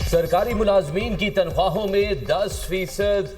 सरकारी मुलाजमीन की तनख्वाहों में 10%,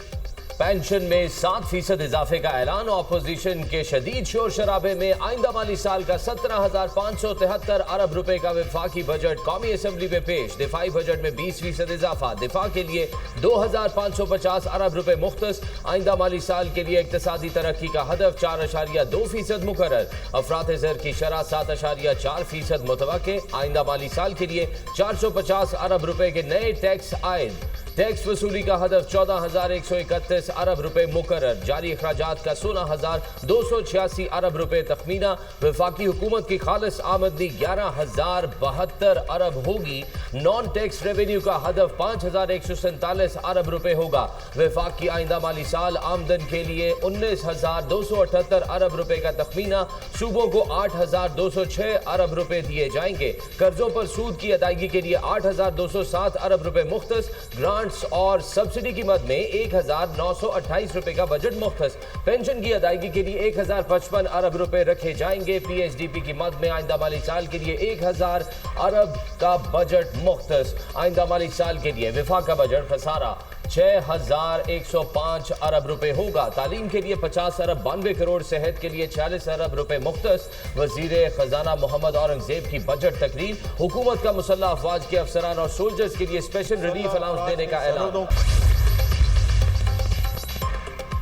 पेंशन में 7% इजाफे का ऐलान। ऑपोजिशन के शदीद शोर शराबे में आइंदा माली साल का 17,573 अरब रुपए का वफाकी बजट कौमी असम्बली में पेश। दिफाई बजट में 20% इजाफा। दिफा के लिए 2,550 अरब रुपए मुख्तस। आइंदा माली साल के लिए इक्तसादी तरक्की का हदफ 4.2% मुकर्रर। अफरात ज़र की शरह 7.4% मुतवक्के। आइंदा माली साल के लिए 450 अरब रुपए के नए टैक्स आयद। टैक्स वसूली का हदफ 14,131 अरब रुपए मुकर्रर। जारी अखराजात का 16,286 अरब रुपए तखमीना। वफाकी हुकूमत की खालिस आमदनी 11,072 अरब होगी। नॉन टैक्स रेवेन्यू का हदफ 5,147 अरब रुपए होगा। वफाक की आइंदा माली साल आमदन के लिए 19,278 अरब रुपए का तखमीना। सूबों को 8,206 अरब रुपए दिए जाएंगे। कर्जों पर सूद की अदायगी के लिए 8,207 अरब रुपए मुख्तस। ग्रांट्स और सब्सिडी की मद में 1,928 रुपए का बजट मुख्तस। पेंशन की अदायगी के लिए 1,055 अरब रुपए रखे जाएंगे। PHDP की मद में आइंदा माली साल के लिए 1,000 अरब का बजट मुख्तस। आइंदा माली साल के लिए वफाक का बजट खसारा 6,105 अरब रुपए होगा। तालीम के लिए 50 अरब 92 करोड़। सेहत के लिए 40 अरब रुपए मुख्तस। वजीर खजाना मोहम्मद औरंगजेब की बजट तकरीर। हुकूमत का मुसल्लह अफवाज के अफसरान और सोल्जर्स के लिए स्पेशल रिलीफ अलाउंस देने का ऐलान।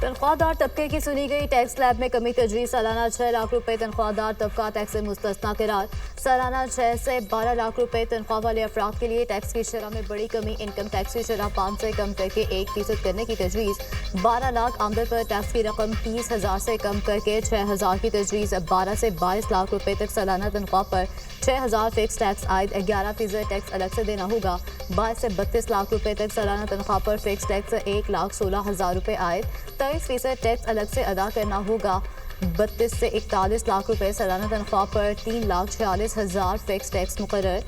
तनख्वाहदार तबके की सुनी गई टैक्स स्लैब में कमी तजवीज़। सालाना 6 लाख रुपए तनख्वाहदार तबका टैक्स से मुस्तस्ना करार। सालाना 6 से 12 लाख रुपए तनख्वाह वाले अफराद के लिए टैक्स की शरह में बड़ी कमी। इनकम टैक्स की शरह 5 से कम करके 1% करने की तजवीज़। 12 लाख आमदन पर टैक्स की रकम 30,000 से कम करके 6,000 की तजवीज़। 12 से 22 लाख रुपए तक सालाना तनख्वाह पर 6,000 फिक्स टैक्स आयद। 11% टैक्स अलग से देना होगा। 22 से 32 लाख रुपए तक सालाना तनख्वाह पर फिक्स टैक्स 1,16,000 रुपए आयद। 23% टैक्स अलग से अदा करना होगा। 32 से 41 लाख रुपए सालाना तनख्वाह पर 3,46,000 फिक्स टैक्स मुकर्रर।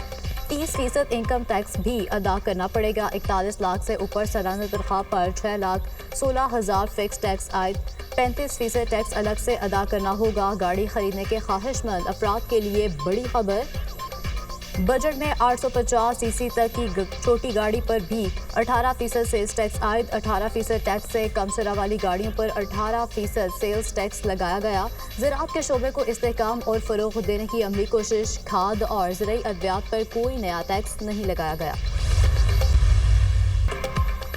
30% इनकम टैक्स भी अदा करना पड़ेगा। 41 लाख से ऊपर सालाना तनख्वाह पर 6,16,000 फिक्स टैक्स आयद। 35% टैक्स अलग से अदा करना होगा। गाड़ी खरीदने के ख्वाहिशमंद अफराद के लिए बड़ी खबर। बजट में 850 सीसी तक की छोटी गाड़ी पर भी 18% सेल्स टैक्स आयद। 18% टैक्स से कम शरह वाली गाड़ियों पर 18% सेल्स टैक्स लगाया गया। ज़राअत के शोबे को इस्तेहकाम और फ़रोग़ देने की अमली कोशिश। खाद और ज़रूरी अद्वियात पर कोई नया टैक्स नहीं लगाया गया।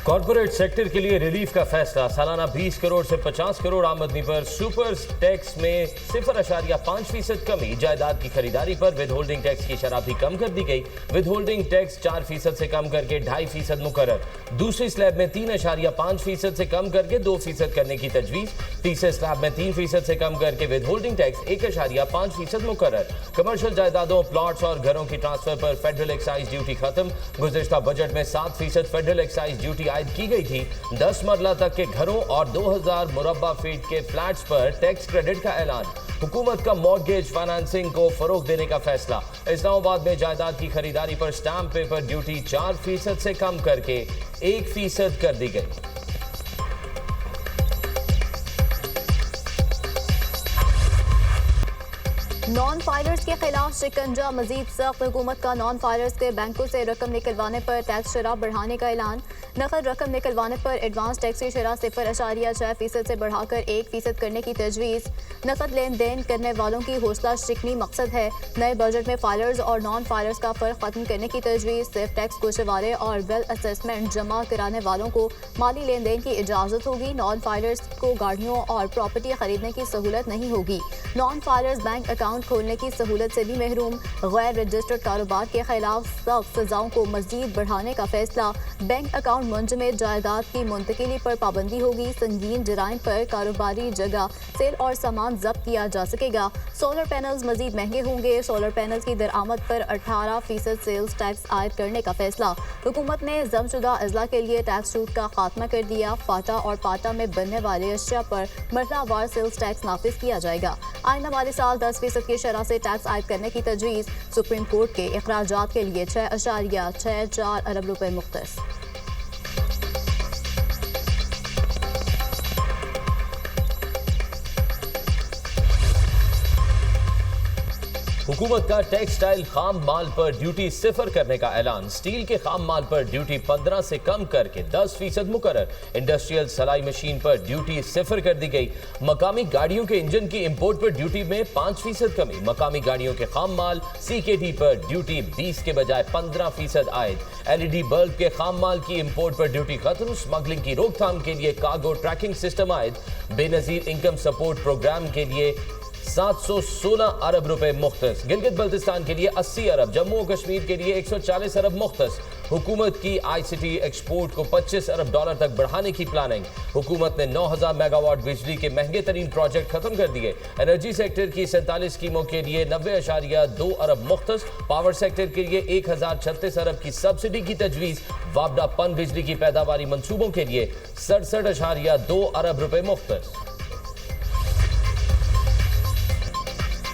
कॉर्पोरेट सेक्टर के लिए रिलीफ का फैसला। सालाना 20 करोड़ से 50 करोड़ आमदनी पर सुपर टैक्स में 0.5% कमी। जायदाद की खरीदारी पर विद होल्डिंग टैक्स की शरह भी कम कर दी गई। विद होल्डिंग टैक्स 4% से कम करके 2.5% मुकर्रर। दूसरी स्लैब में 3.5% से कम करके 2% करने की तजवीज़। तीसरे स्लैब में 3% से कम करके विद होल्डिंग टैक्स 1.5% मुकर्रर। कमर्शियल जायदादों, प्लॉट्स और घरों की ट्रांसफर पर फेडरल एक्साइज ड्यूटी खत्म। गुज़िश्ता बजट में 7% फेडरल एक्साइज ड्यूटी आयद की गई थी। 10 मरला तक के घरों और 2,000 मुरब्बा फीट के फ्लैट्स पर टैक्स क्रेडिट का ऐलान। हुकूमत का मॉर्गेज फाइनेंसिंग को फरोग देने का फैसला। इस्लामाबाद में जायदाद की खरीदारी पर स्टैंप पेपर ड्यूटी 4% से कम करके 1% कर दी गई। नॉन फाइलर्स के खिलाफ शिकंजा मजीद सख्त। हुकूमत का नॉन फाइलर्स के बैंकों से रकम निकलवाने पर टैक्स शरह बढ़ाने का ऐलान। नकद रकम निकलवाने पर एडवांस टैक्स की शरह 0.6% से बढ़ाकर 1% करने की तजवीज़। नकद लेन देन करने वालों की हौसला शिकनी मकसद है। नए बजट में फाइलर्स और नॉन फाइलर्स का फ़र्क खत्म करने की तजवीज़। सिर्फ टैक्स गोशवारे और वेल असेसमेंट जमा कराने वालों को माली लेन देन की इजाज़त होगी। नॉन फाइलर्स को गाड़ियों और प्रॉपर्टी खरीदने की सहूलत नहीं होगी। नॉन फाइलर्स बैंक अकाउंट खोलने की सहूलत से भी महरूम। गैर रजिस्टर्ड कारोबार के खिलाफ सख्त सजाओं को मजीद बढ़ाने का फैसला। बैंक अकाउंट मुंजमद जायदाद की मुंतकिली पर पाबंदी होगी। संगीन जराइम पर कारोबारी जगह सेल और सामान जब्त किया जा सकेगा। सोलर पैनल्स मजीद महंगे होंगे। सोलर पैनल्स की दरामद पर 18% सेल्स टैक्स आयद करने का फैसला। हुकूमत ने जमशुदा अजला के लिए टैक्स छूट का खात्मा कर दिया। फाटा और पाटा में बनने वाले अशिया पर मरहलावार सेल्स टैक्स नाफिज किया जाएगा। आइंदा माली साल 10% की शरह से टैक्स आयद करने की तजवीज़। सुप्रीम कोर्ट के अखराजात के लिए 6.64 अरब रुपए मुख्तस। हुकूमत हुकूमत का टेक्सटाइल खाम माल पर ड्यूटी 0 करने का ऐलान। स्टील के खाम माल पर ड्यूटी 15 से कम करके 10% मुकर्रर। इंडस्ट्रियल सलाई मशीन पर ड्यूटी 0 कर दी गई। मकामी गाड़ियों के इंजन की इंपोर्ट पर ड्यूटी में 5% कमी। मकामी गाड़ियों के खाम माल CKD पर ड्यूटी 20 के बजाय 15% आयद। LED बल्ब के खाम माल की इंपोर्ट पर ड्यूटी खत्म। स्मगलिंग की रोकथाम के लिए कार्गो ट्रैकिंग सिस्टम आयद। बेनजीर इनकम सपोर्ट प्रोग्राम के लिए 716 अरब रुपए मुख्तस। गिलगित बल्तिस्तान के लिए 80 अरब, जम्मू और कश्मीर के लिए 140 अरब मुख्तस। हुकूमत की ICT एक्सपोर्ट को 25 अरब डॉलर तक बढ़ाने की प्लानिंग। हुकूमत ने 9000 मेगावाट बिजली के महंगे तरीन प्रोजेक्ट खत्म कर दिए। एनर्जी सेक्टर की 47 स्कीमों के लिए 90.2 अरब मुख्तस। पावर सेक्टर के लिए 1036 अरब की सब्सिडी की तजवीज़। वापडा पन बिजली की पैदावारी मंसूबों के लिए 67.2 अरब रुपए मुख्तस।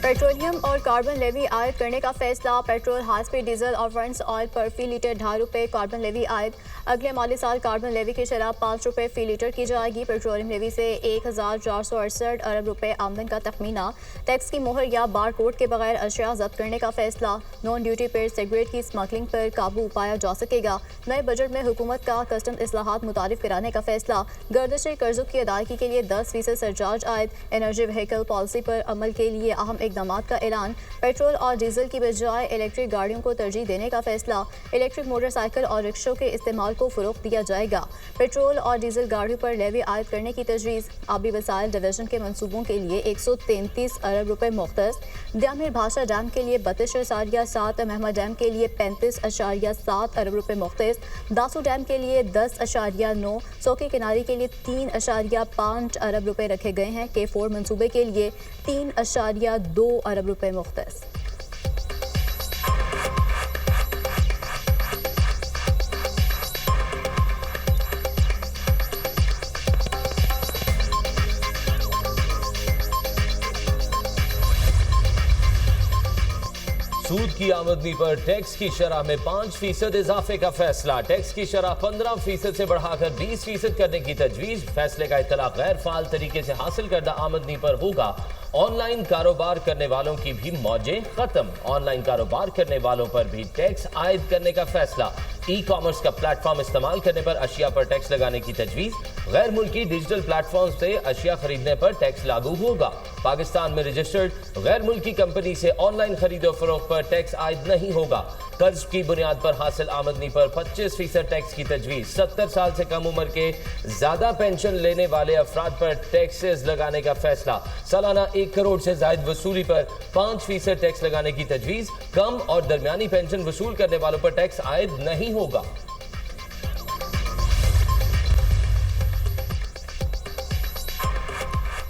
पेट्रोलियम और कार्बन लेवी आयद करने का फैसला। पेट्रोल, हाई स्पीड डीजल और फंड्स ऑयल पर फी लीटर 2.5 रुपये कार्बन लेवी आयद। अगले माली साल कार्बन लेवी की शरह 5 रुपये फी लीटर की जाएगी। पेट्रोलियम लेवी से 1468 अरब रुपये आमदन का तखमीना। टैक्स की मोहर या बार कोड के बगैर अशिया जब्त करने का फैसला। नॉन ड्यूटी पेड सिगरेट की स्मगलिंग पर काबू पाया जा सकेगा। नए बजट में हुकूमत का कस्टम इस्लाहात मुतारिफ कराने का फैसला। गर्दिश कर्जों की अदायगी के लिए 10% सरचार्ज आयद। एनर्जी व्हीकल पॉलिसी पर अमल के लिए अहम इकदामात का ऐलान। पेट्रोल और डीजल की बजाय इलेक्ट्रिक गाड़ियों को तरजीह देने का फैसला। इलेक्ट्रिक मोटरसाइकिल और रिक्शों के इस्तेमाल को फ़रोग़ दिया जाएगा। पेट्रोल और डीजल गाड़ियों पर लेवी आयद करने की तजवीज़। आबी वसाइल डिवीजन के मनसूबों के लिए 133 अरब रुपये मुख्तस। द्यामिर भाषा डैम के लिए 32.7, महमद डैम के लिए 35.7 अरब रुपये मुख्तस। दासू डैम के लिए 10.9, सोके किनारे के लिए 3.5 अरब रुपये रखे गए हैं। K4 मनसूबे के लिए 3.2 अरब रुपये मुख्तस। सूद की आमदनी पर टैक्स की शरह में 5% इजाफे का फैसला। टैक्स की शरह 15% से बढ़ाकर 20% करने की तजवीज़। फैसले का इत्तला गैर फाल तरीके से हासिल करदा आमदनी पर होगा। ऑनलाइन कारोबार करने वालों की भी मौजें खत्म। ऑनलाइन कारोबार करने वालों पर भी टैक्स आयद करने का फैसला। ई-कॉमर्स का प्लेटफॉर्म इस्तेमाल करने पर अशिया पर टैक्स लगाने की तजवीज़। गैर मुल्की डिजिटल प्लेटफॉर्म से अशिया खरीदने पर टैक्स लागू होगा। पाकिस्तान में रजिस्टर्ड गैर मुल्की कंपनी से ऑनलाइन खरीदो फरोख्त पर टैक्स आयद नहीं होगा। कर्ज की बुनियाद पर हासिल आमदनी पर 25% टैक्स की तजवीज़। 70 साल से कम उम्र के ज्यादा पेंशन लेने वाले अफराद पर टैक्सेस लगाने का फैसला। सालाना 1 करोड़ से जायद वसूली पर 5% टैक्स लगाने की तजवीज़। कम और दरमियानी पेंशन वसूल करने वालों पर टैक्स आयद नहीं होगा।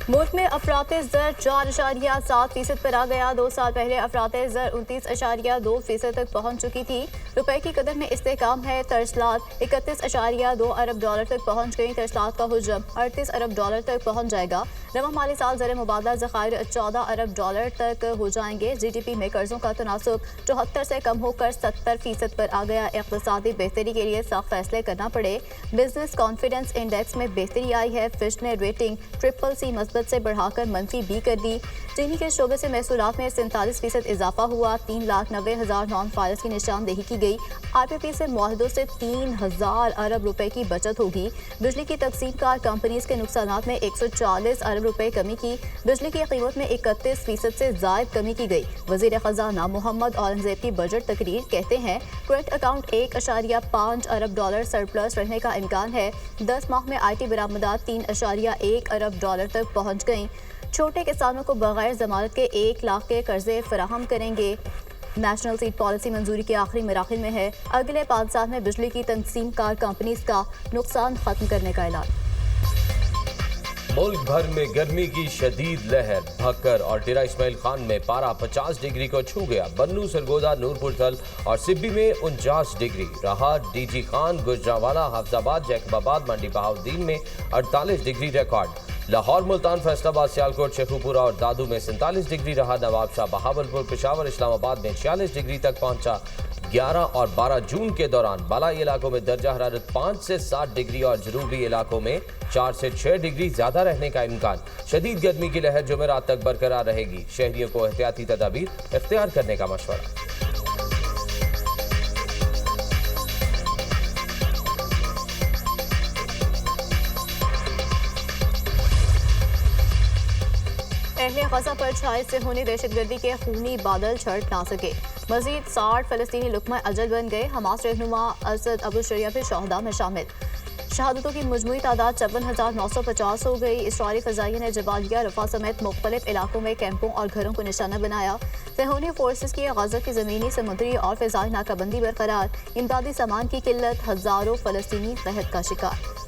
मुल्क में अफराते ज़र 4.7% पर आ गया। 2 साल पहले अफराते ज़र 29.2% तक पहुँच चुकी थी। रुपए की कदर में इस्तेहकाम है। तरसलात 31.2 अरब डॉलर तक पहुँच गई। तरसलात का हुजम 38 अरब डॉलर तक पहुँच जाएगा। रवा माली साल ज़र मुबादला ज़खायर 14 अरब डॉलर तक हो जाएंगे। GDP में कर्जों का तनासुब 74 से कम होकर 70% पर आ गया। इक़्तिसादी बेहतरी के लिए सख्त फैसले करना पड़े। बिजनेस कॉन्फिडेंस इंडेक्स में बेहतरी आई है। फिच ने रेटिंग CCC मस्बत से बढ़ाकर -B कर दी। चीनी के शोबे से महसूलात में 47% इजाफा हुआ। 3,90,000 नॉन फायर्स की निशानदेही की गई। IPP से मुआहदों से 3,000 अरब रुपए की बचत होगी। बिजली की तकसीम कार कंपनीज के नुकसानात में 140 अरब रुपए कमी की। बिजली की कीमत में 31% से जायद कमी की गई। वजीर खजाना मोहम्मद औरंगजेब की बजट तकरीर कहते हैं करंट अकाउंट 1.5 अरब डॉलर सरप्लस रहने का इम्कान है। 10 माह में IT बरामदात 3.1 अरब डॉलर तक पहुँच गई। छोटे किसानों को बगैर जमानत के 1 लाख के कर्जे फराहम करेंगे। नेशनल सीड पॉलिसी मंजूरी के आखिरी मराहिल में है। अगले 5 साल में बिजली की तनसीम कार कंपनीज का नुकसान खत्म करने का ऐलान। मुल्क भर में गर्मी की शदीद लहर। भक्कर और टिरा इस्माइल खान में पारा 50 डिग्री को छू गया। बन्नू, सरगोदा, नूरपुर थल और सिब्बी में 49 डिग्री रहा। DG खान, गुजरांवाला, हाफजाबाद, जैकबाबाद, मंडी बहाउद्दीन में 48 डिग्री रिकॉर्ड। लाहौर, मुल्तान, फैसलाबाद, सियालकोट, शेखुपुरा और दादू में 47 डिग्री रहा। नवाबशाह, बहावलपुर, पेशावर, इस्लामाबाद में 46 डिग्री तक पहुंचा। 11 और 12 जून के दौरान बालाई इलाकों में दर्जा हरारत 5 से 7 डिग्री और जनूबी इलाकों में 4 से 6 डिग्री ज्यादा रहने का इम्कान। शदीद गर्मी की लहर जुमेरात तक बरकरार रहेगी। शहरियों को एहतियाती तदाबीर इख्तियार करने का मशवरा। अहले गजा पर छाए से होने दहशतगर्दी के खूनी बादल छट ना सके। मजीद 60 फलस्तीनी लुकमा अजल बन गए। हमास रहनुमा असद अबू शरिया भी शहदा में शामिल। शहादतों की मजमूई तादाद 54,950 हो गई। इसराइली फ़ज़ाइया ने जबालिया रफा समेत मुख्तलिफ इलाकों में कैंपों और घरों को निशाना बनाया। फ़िरौनी फोर्सेस की गजा की ज़मीनी, समुद्री और फ़िज़ाई नाकाबंदी बरकरार। इमदादी सामान की किल्लत, हज़ारों फ़लस्तीनी कहत का शिकार।